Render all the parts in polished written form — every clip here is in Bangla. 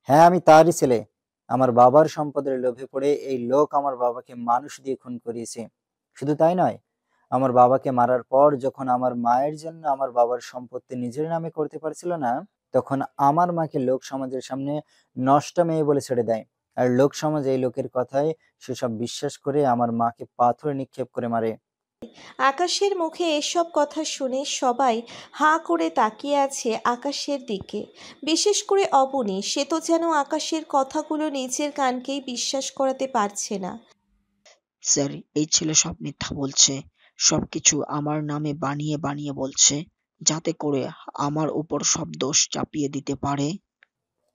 হ্যাঁ, আমি তারই ছেলে। আমার বাবার সম্পদের লোভে পড়ে এই লোক আমার বাবাকে মানুষ দিয়ে খুন করিয়েছে। শুধু তাই নয়, আমার বাবাকে মারার পর যখন আমার মায়ের জন্য আমার বাবার সম্পত্তি নিজের নামে করতে পারছিল না, তখন আমার মাকে লোক সমাজের সামনে নষ্ট মেয়ে বলে ছেড়ে দেয়। আর লোক সমাজ এই লোকের কথায় সেসব বিশ্বাস করে আমার মাকে পাথর নিক্ষেপ করে মারে। আকাশের মুখে এসব কথা শুনে সবাই হাঁ করে তাকিয়ে আছে আকাশের দিকে। বিশেষ করে অবনী, সে তো যেন আকাশের কথাগুলো নিজের কানকেই বিশ্বাস করাতে পারছে না। স্যার, এই ছেলে সব মিথ্যা বলছে। সবকিছু আমার নামে বানিয়ে বানিয়ে বলছে, যাতে করে আমার উপর সব দোষ চাপিয়ে দিতে পারে।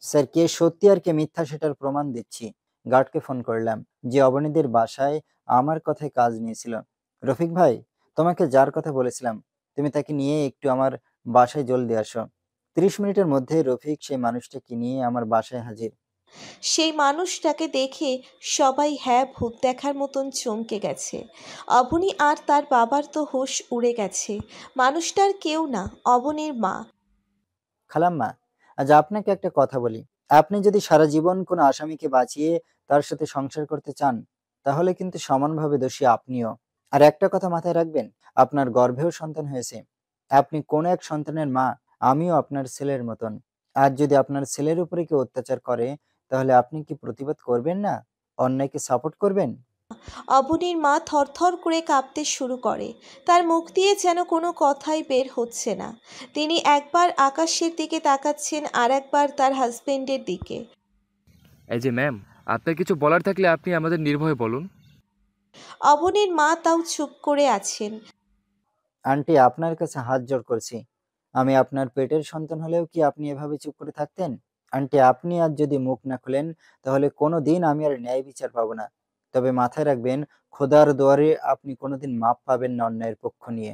স্যার, কে সত্যি আর কে মিথ্যা সেটার প্রমাণ দিচ্ছি। গার্ডকে ফোন করলাম, যে অবনীদের বাসায় আমার কথায় কাজ নিয়েছিল। রফিক ভাই, তোমাকে যার কথা বলেছিলাম, তুমি তাকে নিয়ে একটু আমার বাসায় জলদি আসো। 30 মিনিটের মধ্যে রফিক সেই মানুষটাকে নিয়ে আমার বাসায় হাজির। সেই মানুষটাকে দেখে সবাই হ্যাঁ ভূত দেখার মতন চমকে গেছে। অবনী আর তার বাবার তো হুঁশ উড়ে গেছে। মানুষটার কেউ না, অবনীর মা। খালাম্মা, আজ আপনাকে একটা কথা বলি। আপনি যদি সারা জীবন কোনো আসামিকে বাঁচিয়ে তার সাথে সংসার করতে চান, তাহলে কিন্তু সমানভাবে দোষী আপনিও। আর একটা কথা মাথায় রাখবেন, আপনার গর্ভেও সন্তান হয়েছে। আপনি কোন এক সন্তানের মা, আমিও আপনার ছেলের মতন। আর যদি আপনার ছেলের উপরে কেউ অত্যাচার করে, তাহলে আপনি কি প্রতিবাদ করবেন না? অন্যায়কে সাপোর্ট করবেন? অবনীর মা থরথর করে কাঁপতে শুরু করে। তার মুখ দিয়ে যেন কোনো কথাই বের হচ্ছে না। তিনি একবার আকাশের দিকে তাকাচ্ছেন, আর একবার তার হাজবেন্ডের দিকে। এই যে ম্যাম, আপনার কিছু বলার থাকলে আপনি আমাদের নির্ভয়ে বলুন। অবনীর মা তাও চুপ করে আছেন। আন্টি, আপনার কাছে হাত জোড় করছি। আমি আপনার পেটের সন্তান হলেও কি আপনি এভাবে চুপ করে থাকতেন? আন্টি, আপনি আজ যদি মুখ না খুলেন, তাহলে কোনোদিন আমি আর ন্যায় বিচার পাবো না। তবে মাথায় রাখবেন, খোদার দুয়ারে আপনি কোনোদিন মাপ পাবেন না অন্যায়ের পক্ষ নিয়ে।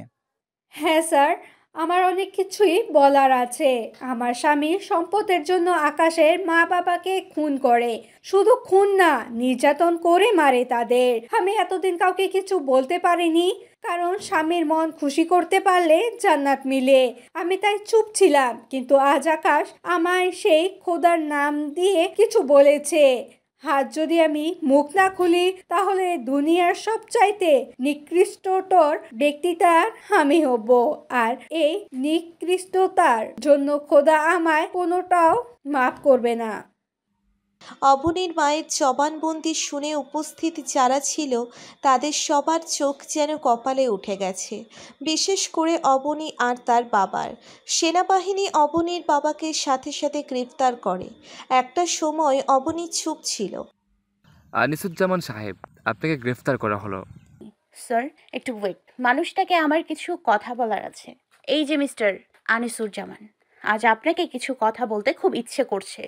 হ্যাঁ স্যার, আমার অনেক কিছুই বলার আছে। আমার স্বামী সম্পদের জন্য আকাশের মা বাবাকে খুন করে। শুধু খুন না, নির্যাতন করে মারে তাদের। আমি এতদিন কাউকে কিছু বলতে পারিনি, কারণ স্বামীর মন খুশি করতে পারলে জান্নাত মিলে। আমি তাই চুপ ছিলাম, কিন্তু আজ আকাশ আমায় সেই খোদার নাম দিয়ে কিছু বলেছে। আজ যদি আমি মুখ না খুলি, তাহলে দুনিয়ার সবচাইতে নিকৃষ্টতর ব্যক্তিটার আমি হব। আর এই নিকৃষ্টতার জন্য খোদা আমায় কোনোটাও মাফ করবে না। অবনীর মায়ের জবানবন্দি শুনে উপস্থিত যারা ছিল তাদের সবার চোখ যেন কপালে উঠে গেছে। বিশেষ করে অবনী আর তার বাবার। সেনাবাহিনী অবনীর বাবাকে সাথে সাথে গ্রেফতার করে। একটা সময় অবনী চুপ ছিল। আনিসুজ্জামান সাহেব, আপনাকে গ্রেফতার করা হলো। স্যার, একটু ওয়েট। মানুষটাকে আমার কিছু কথা বলার আছে। এই যে মিস্টার আনিসুজ্জামান, আজ আপনাকে কিছু কথা বলতে খুব ইচ্ছে করছে।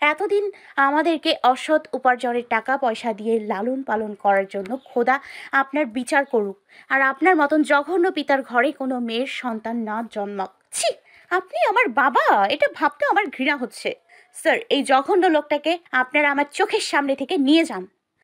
এতদিন আমাদেরকে অসৎ উপার্জনের টাকা পয়সা দিয়ে লালন পালন করার জন্য খোদা আপনার বিচার করুক, আর আপনার মতন জঘন্য পিতার ঘরে কোনো মেয়ের সন্তান না জন্মাক। ছি! আপনি আমার বাবা, এটা ভাবতে আমার ঘৃণা হচ্ছে। স্যার, এই জঘন্য লোকটাকে আপনারা আমার চোখের সামনে থেকে নিয়ে যান।